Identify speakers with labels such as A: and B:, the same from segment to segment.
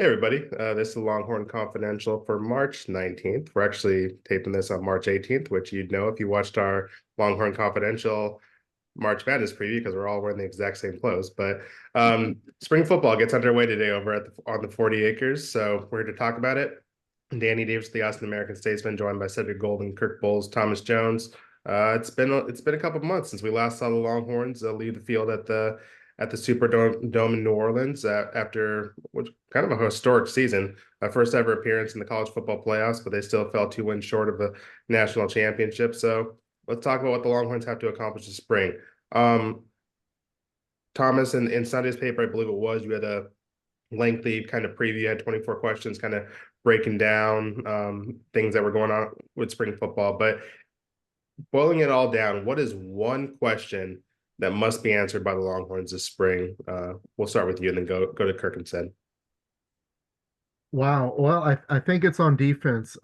A: Hey everybody, this is Longhorn Confidential for March 19th. We're actually taping this on March 18th, which you'd know if you watched our Longhorn Confidential March Madness preview because we're all wearing the exact same clothes. But spring football gets underway today over at on the 40 acres, so we're here to talk about it. Danny Davis, the Austin American-Statesman, joined by Cedric Golden, Kirk Bowles, Thomas Jones. It's been a couple of months since we last saw the Longhorns leave the field at the Superdome in New Orleans after which kind of a historic season, first ever appearance in the college football playoffs, but they still fell 2 wins short of the national championship. So let's talk about what the Longhorns have to accomplish this spring. Thomas, in Sunday's paper, I believe it was, you had a lengthy kind of preview, you had 24 questions, kind of breaking down things that were going on with spring football. But boiling it all down, what is one question that must be answered by the Longhorns this spring? We'll start with you and then go to Kirk and Sid.
B: Wow. Well, I think it's on defense.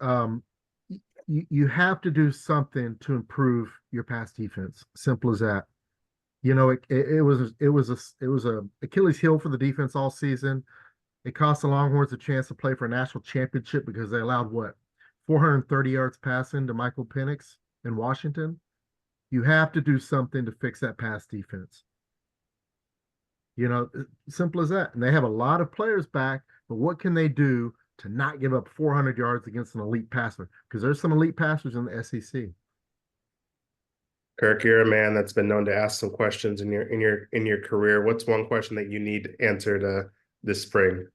B: You have to do something to improve your pass defense. Simple as that. You know, it was a Achilles heel for the defense all season. It cost the Longhorns a chance to play for a national championship because they allowed what 430 yards passing to Michael Penix in Washington. You have to do something to fix that pass defense. You know, simple as that. And they have a lot of players back, but what can they do to not give up 400 yards against an elite passer? Because there's some elite passers in the SEC.
A: Kirk, you're a man that's been known to ask some questions in your career. What's one question that you need answered this spring?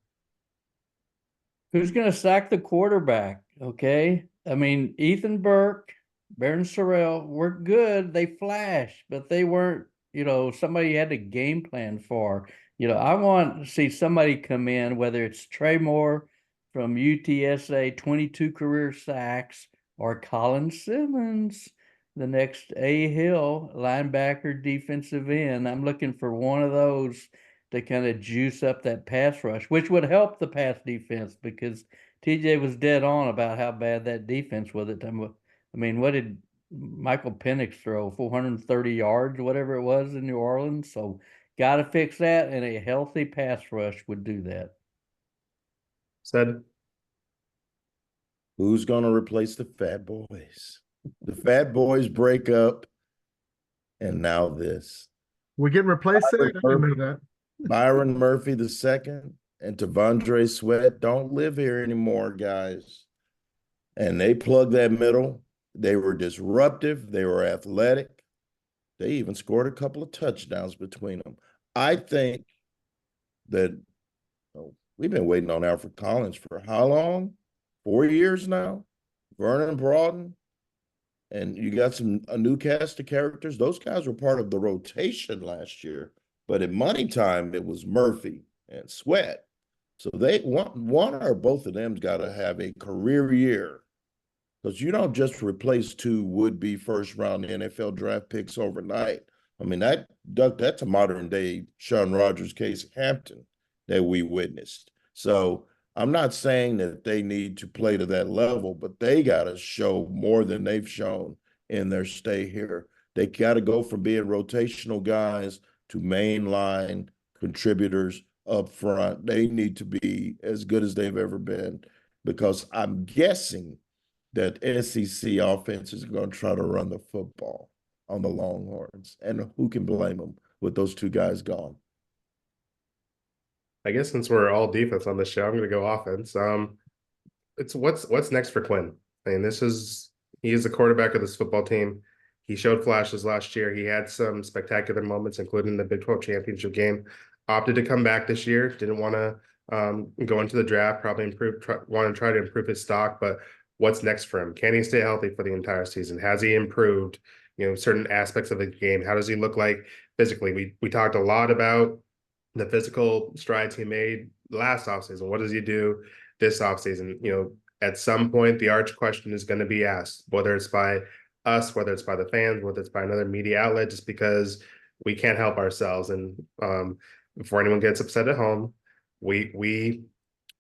C: Who's going to sack the quarterback? Okay. I mean, Ethan Burke, Baron Sorrell were good. They flashed, but they weren't, somebody you had a game plan for. I want to see somebody come in, whether it's Trey Moore from UTSA, 22 career sacks, or Colin Simmons, the next A. Hill, linebacker, defensive end. I'm looking for one of those to kind of juice up that pass rush, which would help the pass defense because TJ was dead on about how bad that defense was at the time. I mean, what did Michael Penix throw? 430 yards, whatever it was in New Orleans. So got to fix that, and a healthy pass rush would do that.
A: Said,
D: who's going to replace the Fat Boys? The Fat Boys break up, and now this.
B: We're getting replaced. I didn't know that.
D: Byron Murphy II and Tavondre Sweat don't live here anymore, guys. And they plugged that middle. They were disruptive. They were athletic. They even scored a couple of touchdowns between them. I think that we've been waiting on Alfred Collins for how long? 4 years now? Vernon Broughton. And you got a new cast of characters. Those guys were part of the rotation last year. But at money time, it was Murphy and Sweat. So they one or both of them's got to have a career year. Because you don't just replace two would-be first-round NFL draft picks overnight. I mean, that's a modern-day Sean Rogers, Case Hampton that we witnessed. So I'm not saying that they need to play to that level, but they got to show more than they've shown in their stay here. They got to go from being rotational guys to mainline contributors up front. They need to be as good as they've ever been because I'm guessing that SEC offense is going to try to run the football on the Longhorns. And who can blame them with those two guys gone?
A: I guess since we're all defense on this show, I'm going to go offense. It's what's next for Quinn? I mean, he is the quarterback of this football team. He showed flashes last year. He had some spectacular moments, including the Big 12 championship game. Opted to come back this year. Didn't want to go into the draft. Probably want to try to improve his stock. But what's next for him? Can he stay healthy for the entire season? Has he improved? Certain aspects of the game. How does he look like physically? We talked a lot about the physical strides he made last offseason. What does he do this offseason? At some point, the arch question is going to be asked, whether it's by us, whether it's by the fans, whether it's by another media outlet, just because we can't help ourselves. And before anyone gets upset at home, we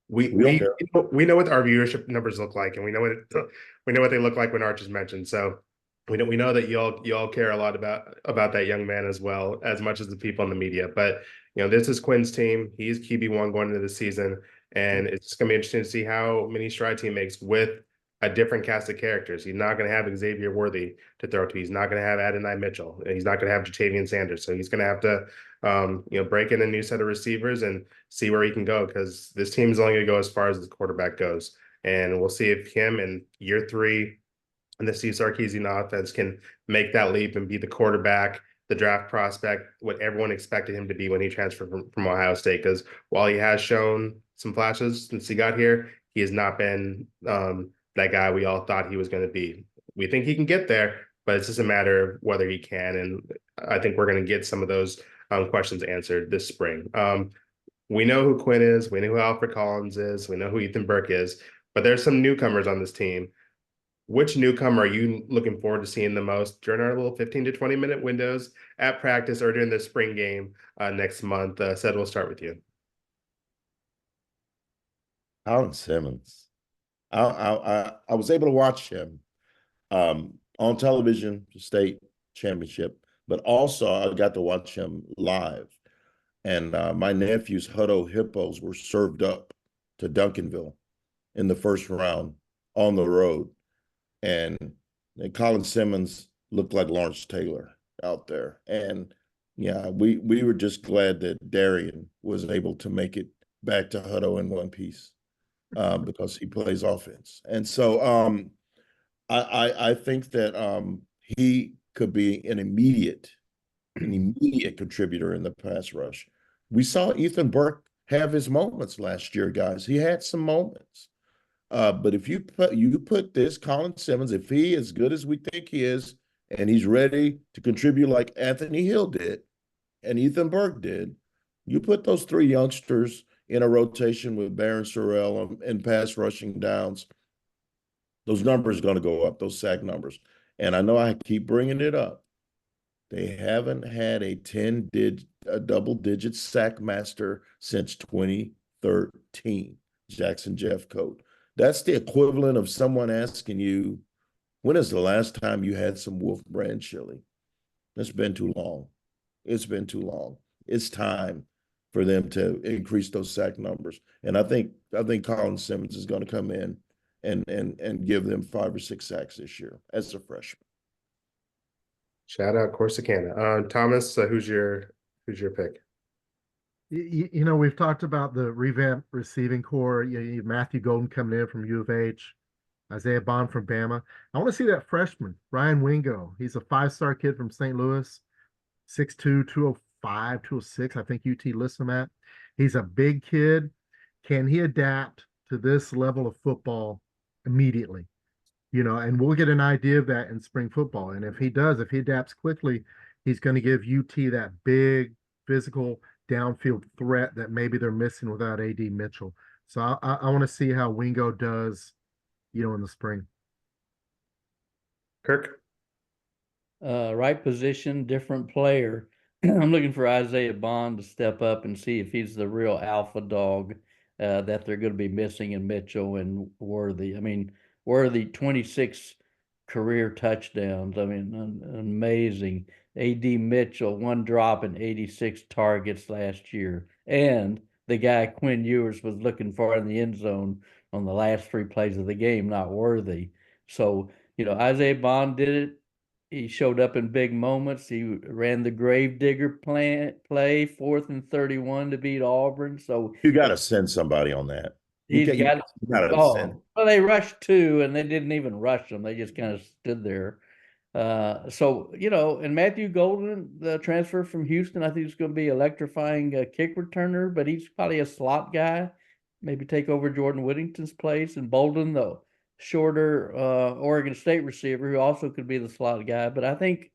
A: know what our viewership numbers look like, and we know what they look like when Arch is mentioned. So we know that y'all care a lot about that young man as well, as much as the people in the media. But this is Quinn's team. He's QB1 going into the season. And it's just going to be interesting to see how many strides he makes with a different cast of characters. He's not going to have Xavier Worthy to throw to. He's not going to have Adonai Mitchell. He's not going to have Jatavian Sanders. So he's going to have to, break in a new set of receivers and see where he can go, because this team is only going to go as far as the quarterback goes. And we'll see if him in year 3 and the Steve Sarkisian offense can make that leap and be the quarterback, the draft prospect, what everyone expected him to be when he transferred from Ohio State. Because while he has shown some flashes since he got here, he has not been that guy we all thought he was going to be. We think he can get there, but it's just a matter of whether he can. And I think we're going to get some of those questions answered this spring. We know who Quinn is. We know who Alfred Collins is. We know who Ethan Burke is. But there's some newcomers on this team. Which newcomer are you looking forward to seeing the most during our little 15 to 20 minute windows at practice or during the spring game next month? Seth, we'll start with you.
D: Colin Simmons. I was able to watch him on television, state championship, but also I got to watch him live. And my nephew's Hutto Hippos were served up to Duncanville in the first round on the road. And Colin Simmons looked like Lawrence Taylor out there. And yeah, we were just glad that Darian was able to make it back to Hutto in one piece because he plays offense. And so I think that he could be an immediate contributor in the pass rush. We saw Ethan Burke have his moments last year, guys. He had some moments. But if you put this Colin Simmons, if he is good as we think he is, and he's ready to contribute like Anthony Hill did and Ethan Burke did, you put those 3 youngsters in a rotation with Barron Sorrell and pass rushing downs, those numbers are going to go up, those sack numbers. And I know I keep bringing it up. They haven't had a double-digit sack master since 2013, Jackson Jeffcoat. That's the equivalent of someone asking you, when is the last time you had some Wolf brand chili? It's been too long. It's been too long. It's time for them to increase those sack numbers. And I think Colin Simmons is going to come in and give them 5 or 6 sacks this year as a freshman.
A: Shout out Corsicana. Thomas, who's your pick?
B: We've talked about the revamped receiving core. You have Matthew Golden coming in from U of H, Isaiah Bond from Bama. I want to see that freshman, Ryan Wingo. He's a 5-star kid from St. Louis, 6'2", 205, 206. I think UT lists him at. He's a big kid. Can he adapt to this level of football immediately? And we'll get an idea of that in spring football. And if he adapts quickly, he's going to give UT that big physical downfield threat that maybe they're missing without AD Mitchell. So I want to see how Wingo does, in the spring.
A: Kirk?
C: Right position, different player. I'm looking for Isaiah Bond to step up and see if he's the real alpha dog that they're going to be missing in Mitchell and Worthy. I mean, Worthy, 26 career touchdowns. I mean, amazing. AD Mitchell, 1 drop and 86 targets last year. And the guy Quinn Ewers was looking for in the end zone on the last 3 plays of the game, not Worthy. So, Isaiah Bond did it. He showed up in big moments. He ran the Gravedigger play, 4th and 31 to beat Auburn. So
D: you got to send somebody on that.
C: He's got
D: to send.
C: Well, they rushed 2 and they didn't even rush them. They just kind of stood there. So, and Matthew Golden, the transfer from Houston, I think he's going to be electrifying kick returner, but he's probably a slot guy, maybe take over Jordan Whittington's place. And Bolden, the shorter Oregon State receiver, who also could be the slot guy. But I think,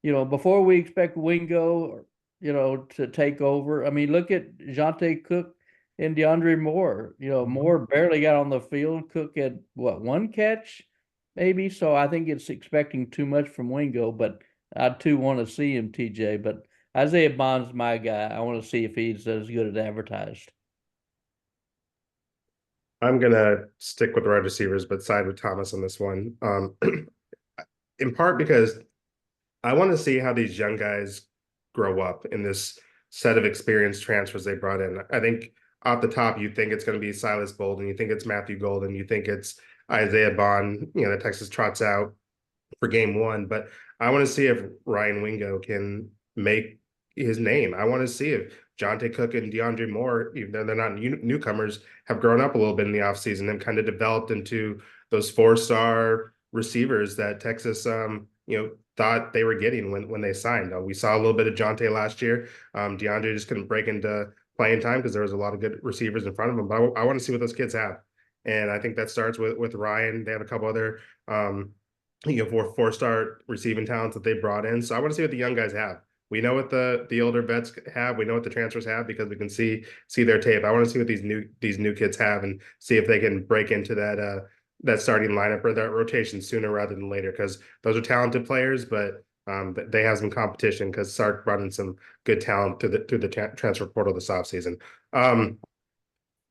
C: before we expect Wingo, to take over, I mean, look at Jonte Cook and DeAndre Moore. Moore barely got on the field. Cook had, 1 catch? Maybe. So I think it's expecting too much from Wingo, but I too want to see him, TJ. But Isaiah Bond's my guy. I want to see if he's as good as advertised.
A: I'm going to stick with the wide receivers, but side with Thomas on this one. In part because I want to see how these young guys grow up in this set of experienced transfers they brought in. I think off the top, you think it's going to be Silas Bolden, you think it's Matthew Golden, you think it's Isaiah Bond, that Texas trots out for game one. But I want to see if Ryan Wingo can make his name. I want to see if Jonte Cook and DeAndre Moore, even though they're not newcomers, have grown up a little bit in the offseason and kind of developed into those 4-star receivers that Texas, thought they were getting when they signed. We saw a little bit of Jonte last year. DeAndre just couldn't break into playing time because there was a lot of good receivers in front of him. But I want to see what those kids have. And I think that starts with Ryan. They have a couple other four-star receiving talents that they brought in. So I want to see what the young guys have. We know what the older vets have. We know what the transfers have because we can see their tape. I want to see what these new kids have and see if they can break into that starting lineup or that rotation sooner rather than later, because those are talented players, but they have some competition because Sark brought in some good talent through the transfer portal this offseason.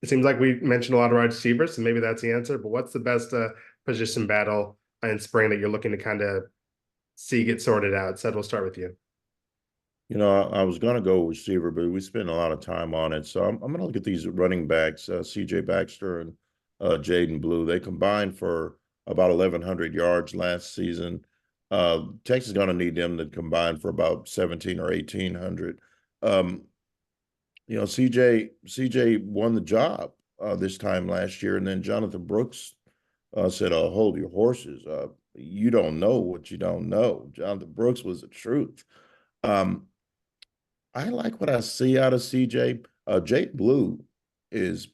A: It seems like we mentioned a lot of wide receivers, and maybe that's the answer. But what's the best position battle in spring that you're looking to kind of see get sorted out? Said we'll start with you.
D: I was going to go receiver, but we spent a lot of time on it. So I'm going to look at these running backs, C.J. Baxter and Jaden Blue. They combined for about 1,100 yards last season. Texas is going to need them to combine for about 1,700 or 1,800. CJ won the job this time last year, and then Jonathan Brooks said, hold your horses. You don't know what you don't know. Jonathan Brooks was the truth. I like what I see out of CJ. Jake Blue is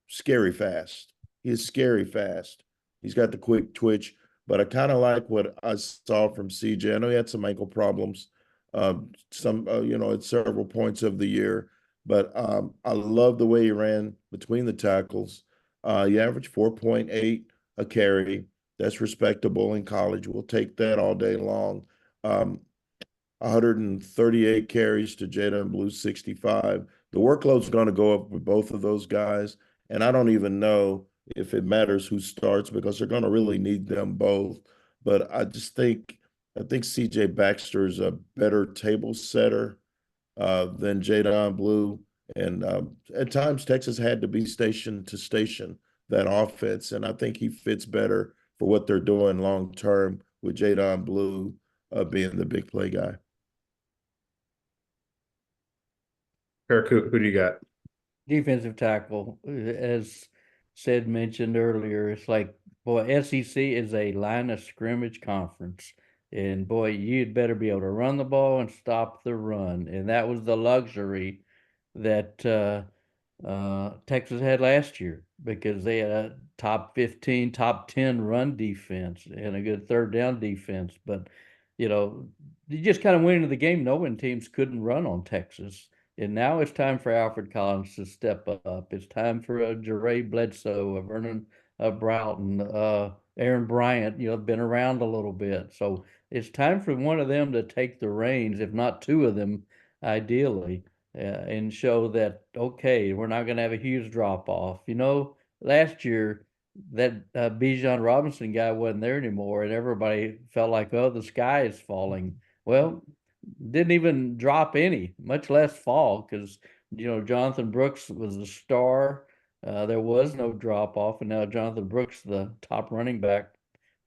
D: scary fast. He is scary fast. He's got the quick twitch, but I kind of like what I saw from CJ. I know he had some ankle problems, at several points of the year, but I love the way he ran between the tackles. He averaged 4.8 a carry. That's respectable in college. We'll take that all day long. 138 carries to Jada Blue 65. The workload's going to go up with both of those guys, and I don't even know if it matters who starts because they're going to really need them both. But I think CJ Baxter is a better table setter than Jadon Blue, and at times Texas had to be station to station that offense, and I think he fits better for what they're doing long term with Jadon Blue being the big play guy.
A: Kirk, who do you got?
C: Defensive tackle, as mentioned earlier, it's like, boy, SEC is a line of scrimmage conference. And boy, you'd better be able to run the ball and stop the run. And that was the luxury that Texas had last year, because they had a top 15, top 10 run defense and a good third down defense. But, you just kind of went into the game knowing teams couldn't run on Texas. And now it's time for Alfred Collins to step up. It's time for a Jeray Bledsoe, a Vernon Broughton, Aaron Bryant, been around a little bit. So it's time for one of them to take the reins, if not two of them, ideally, and show that, okay, we're not going to have a huge drop off. Last year, that Bijan Robinson guy wasn't there anymore, and everybody felt like, oh, the sky is falling. Well, didn't even drop any, much less fall, because Jonathan Brooks was the star. There was no drop off, and now Jonathan Brooks, the top running back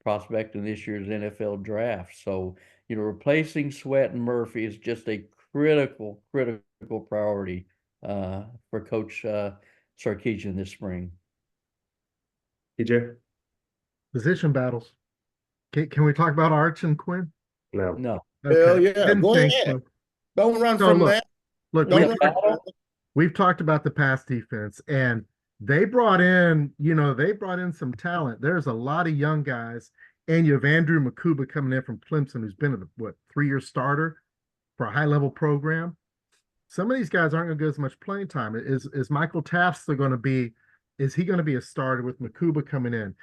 C: prospect in this year's NFL draft. So replacing Sweat and Murphy is just a critical priority for Coach Sarkisian this spring.
A: TJ?
B: Position battles. Can we talk about Arch and Quinn?
A: No.
B: Okay.
D: Hell yeah,
B: Didn't
D: go
B: think
D: ahead.
B: so.
D: Don't run
B: So
D: from
B: look,
D: that.
B: Look, we've talked about the pass defense, and they brought in some talent. There's a lot of young guys, and you have Andrew Makuba coming in from Clemson, who's been a 3-year starter for a high-level program. Some of these guys aren't going to get as much playing time. Is Michael Tafster going to be? Is he going to be a starter with Makuba coming in?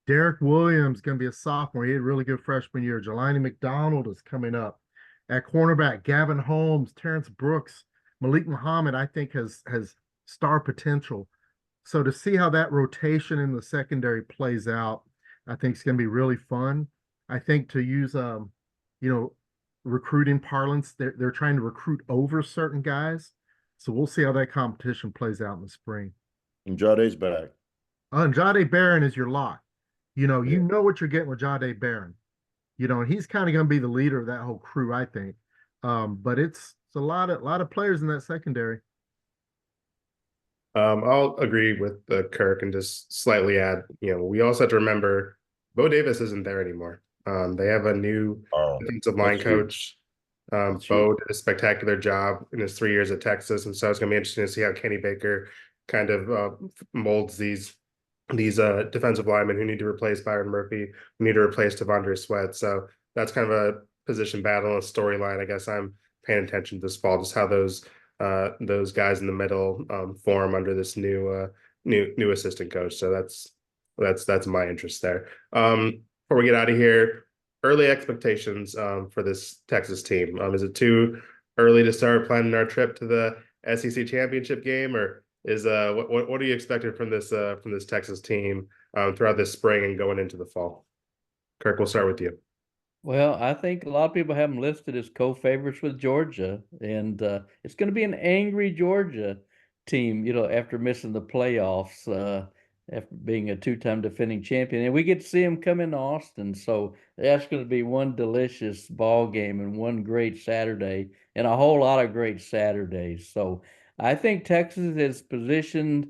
B: Derek Williams going to be a sophomore. He had a really good freshman year. Jelani McDonald is coming up. At cornerback, Gavin Holmes, Terrence Brooks, Malik Muhammad, I think has star potential. So to see how that rotation in the secondary plays out, I think it's going to be really fun. I think, to use recruiting parlance, they're trying to recruit over certain guys. So we'll see how that competition plays out in the spring.
D: Jade's back.
B: Jade Barron is your lock. You
D: Yeah.
B: know what you're getting with Jade Barron. And he's kind of going to be the leader of that whole crew, I think. But it's a lot of players in that secondary.
A: I'll agree with Kirk and just slightly add, we also have to remember Bo Davis isn't there anymore. They have a new
D: Oh,
A: defensive line
D: that's huge.
A: coach.
D: That's
A: Bo
D: huge.
A: did a spectacular job in his 3 years at Texas, and so it's going to be interesting to see how Kenny Baker kind of molds these defensive linemen who need to replace Byron Murphy, who need to replace Devondre Sweat. So that's kind of a position battle, a storyline. I guess I'm paying attention this fall, just how those guys in the middle form under this new assistant coach. So that's my interest there. Before we get out of here, early expectations for this Texas team. Is it too early to start planning our trip to the SEC championship game, or is what are you expecting from this Texas team throughout this spring and going into the fall? Kirk, we'll start with you.
C: Well, I think a lot of people have them listed as co-favorites with Georgia, and it's going to be an angry Georgia team, after missing the playoffs, after being a two-time defending champion. And we get to see them come in Austin, so that's going to be one delicious ball game and one great Saturday, and a whole lot of great Saturdays. So I think Texas is positioned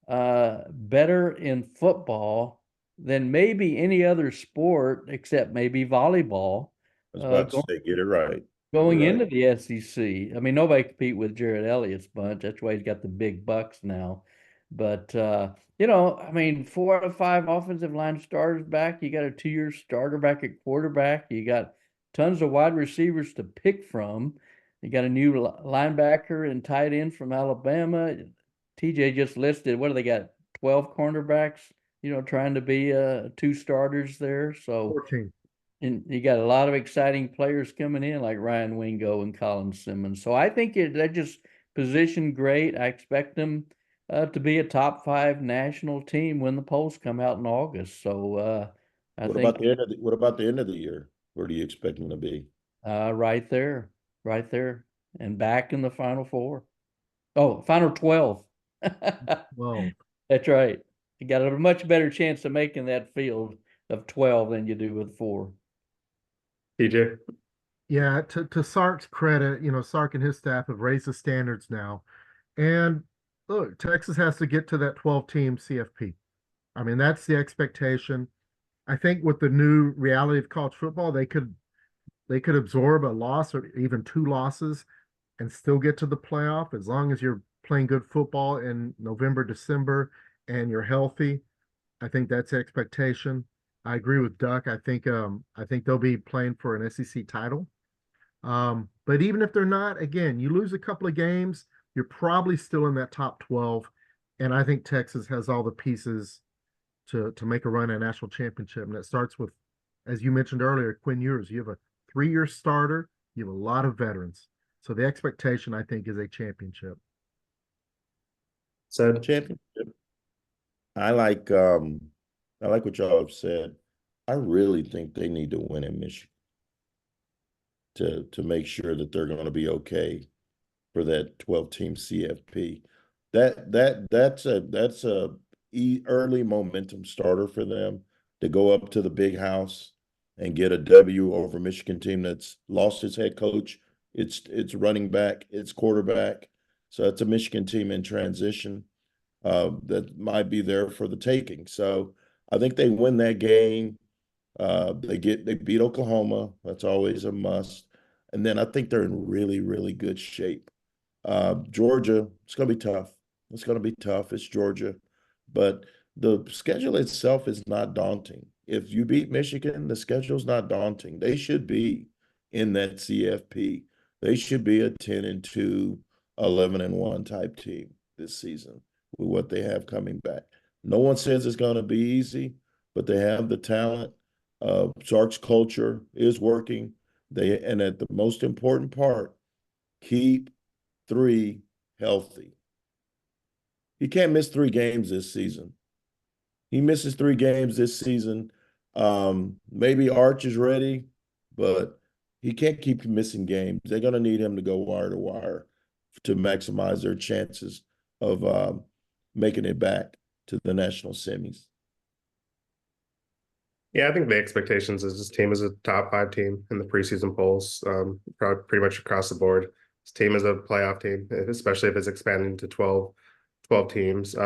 C: better in football than maybe any other sport except maybe volleyball.
D: I was about to
C: Going
D: say, get it right.
C: going
D: Get it
C: into
D: right.
C: the SEC. I mean, nobody compete with Jared Elliott's bunch. That's why he's got the big bucks now. But I mean, 4 out of 5 offensive line starters back. You got a 2-year starter back at quarterback. You got tons of wide receivers to pick from. You got a new linebacker and tight end from Alabama. TJ just listed. What do they got? 12 cornerbacks. Trying to be 2 starters there. So
B: 14.
C: and you got a lot of exciting players coming in like Ryan Wingo and Colin Simmons. So I think they're just positioned great. I expect them to be a top 5 national team when the polls come out in August. So I
D: What about
C: think
D: the end of what about the end of the year? Where do you expect them to be?
C: right there, and back in the Final Four. Oh, Final 12.
B: Well,
C: That's right. You got a much better chance of making that field of 12 than you do with 4.
A: TJ.
B: yeah, to Sark's credit, Sark and his staff have raised the standards now. And look, Texas has to get to that 12-team CFP. I mean, that's the expectation. I think with the new reality of college football, they could absorb a loss or even 2 losses and still get to the playoff as long as you're playing good football in November, December, and you're healthy. I think that's the expectation. I agree with Duck. I think they'll be playing for an SEC title. But even if they're not, again, you lose a couple of games, you're probably still in that top 12. And I think Texas has all the pieces to make a run at a national championship. And it starts with, as you mentioned earlier, Quinn Ewers. You have a 3-year starter, you have a lot of veterans. So the expectation, I think, is a championship.
A: Said
D: Championship. I like what y'all have said. I really think they need to win in Michigan to make sure that they're going to be okay for that 12-team CFP. That's a early momentum starter for them to go up to the big house and get a W over Michigan team that's lost its head coach, its running back, its quarterback. So it's a Michigan team in transition that might be there for the taking. So I think they win that game. They beat Oklahoma. That's always a must. And then I think they're in really, really good shape. Georgia, it's going to be tough. It's going to be tough. It's Georgia. But the schedule itself is not daunting. If you beat Michigan, the schedule's not daunting. They should be in that CFP. They should be a 10-2, 11-1 type team this season with what they have coming back. No one says it's going to be easy, but they have the talent. Sark's culture is working. And at the most important part, keep 3 healthy. He can't miss 3 games this season. He misses 3 games this season. Maybe Arch is ready, but he can't keep missing games. They're going to need him to go wire to wire to maximize their chances of making it back to the national semis.
A: Yeah, I think the expectations is this team is a top 5 team in the preseason polls, probably pretty much across the board. This team is a playoff team, especially if it's expanding to 12 teams. It's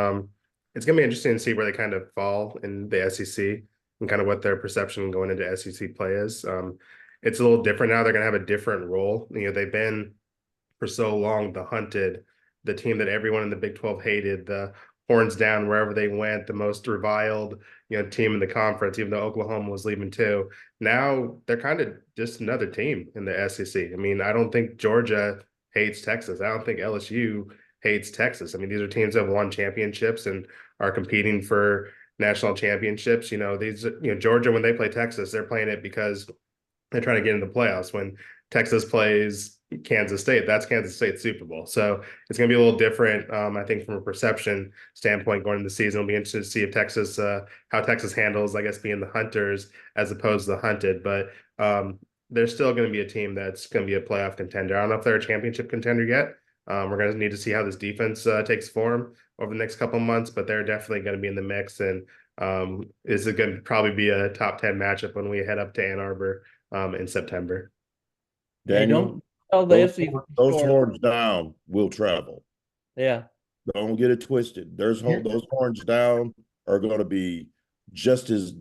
A: going to be interesting to see where they kind of fall in the SEC and kind of what their perception going into SEC play is. It's a little different now. They're going to have a different role. They've been for so long the hunted, the team that everyone in the Big 12 hated, the horns down wherever they went, the most reviled, team in the conference, even though Oklahoma was leaving too. Now they're kind of just another team in the SEC. I mean, I don't think Georgia hates Texas. I don't think LSU hates Texas. I mean, these are teams that have won championships and are competing for national championships. Georgia, when they play Texas, they're playing it because they're trying to get into the playoffs. When Texas plays Kansas State, that's Kansas State's Super Bowl. So it's going to be a little different, I think, from a perception standpoint going into the season. It'll be interesting to see if how Texas handles, I guess, being the hunters as opposed to the hunted. But they're still going to be a team that's going to be a playoff contender. I don't know if they're a championship contender yet. We're going to need to see how this defense takes form over the next couple of months, but they're definitely going to be in the mix. And is it going to probably be a top 10 matchup when we head up to Ann Arbor in September?
D: Daniel,
C: tell the SEC
D: those horns down will travel.
C: Yeah.
D: Don't get it twisted. Those horns down are going to be just as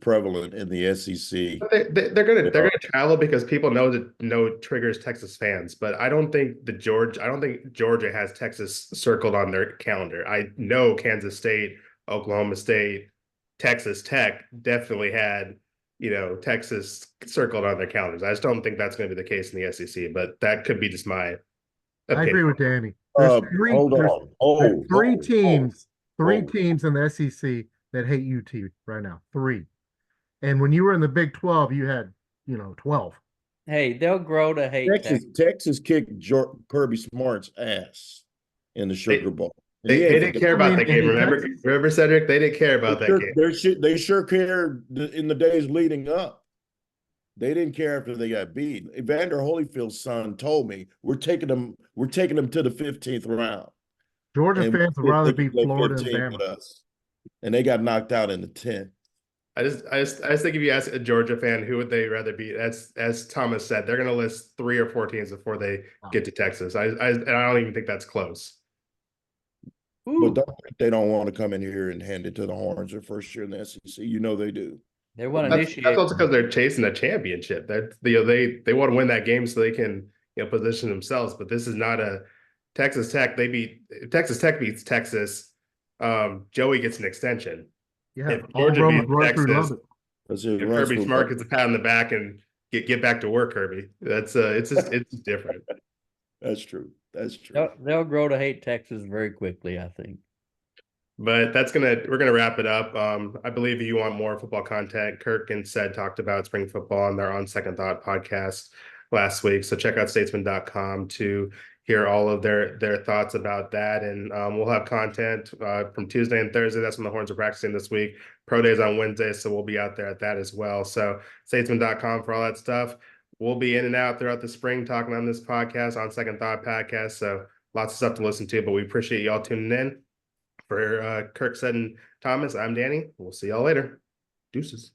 D: prevalent in the SEC.
A: They're gonna travel because people know triggers Texas fans, but I don't think Georgia has Texas circled on their calendar. I know Kansas State, Oklahoma State, Texas Tech definitely had Texas circled on their calendars. I just don't think that's going to be the case in the SEC, but that could be just my opinion.
B: I agree with Danny.
D: There's
B: three teams in the SEC that hate UT right now. 3. And when you were in the Big 12, you had, 12.
C: Hey, they'll grow to hate Texas.
D: Texas kicked Kirby Smart's ass in the Sugar Bowl.
A: They didn't care about that game. Remember, Cedric? They didn't care about that game.
D: They sure cared in the days leading up. They didn't care after they got beat. Evander Holyfield's son told me we're taking them to the 15th round.
B: Georgia fans would rather beat Florida and Bama.
D: With us. And they got knocked out in the 10th.
A: I just think if you ask a Georgia fan who would they rather beat, as Thomas said, they're going to list 3 or 4 teams before they get to Texas. I don't even think that's close.
D: But they don't want to come in here and hand it to the Horns their first year in the SEC. They do.
C: They want to initiate.
A: That's also because they're chasing a championship. They want to win that game so they can position themselves. But this is not a Texas Tech. Texas Tech beats Texas. Joey gets an extension.
B: Yeah,
A: if Georgia beats Texas, if Kirby Smart gets a pat on the back and get back to work, Kirby. That's it's different.
D: That's true. That's true.
C: They'll grow to hate Texas very quickly, I think.
A: But we're gonna wrap it up. I believe if you want more football content, Kirk and Ced talked about spring football on their On Second Thought podcast last week. So check out statesman.com to hear all of their thoughts about that. And we'll have content from Tuesday and Thursday. That's when the Horns are practicing this week. Pro days on Wednesday, so we'll be out there at that as well. So statesman.com for all that stuff. We'll be in and out throughout the spring talking on this podcast, On Second Thought podcast. So lots of stuff to listen to, but we appreciate y'all tuning in. For Kirk, Ced, and Thomas, I'm Danny. We'll see y'all later. Deuces.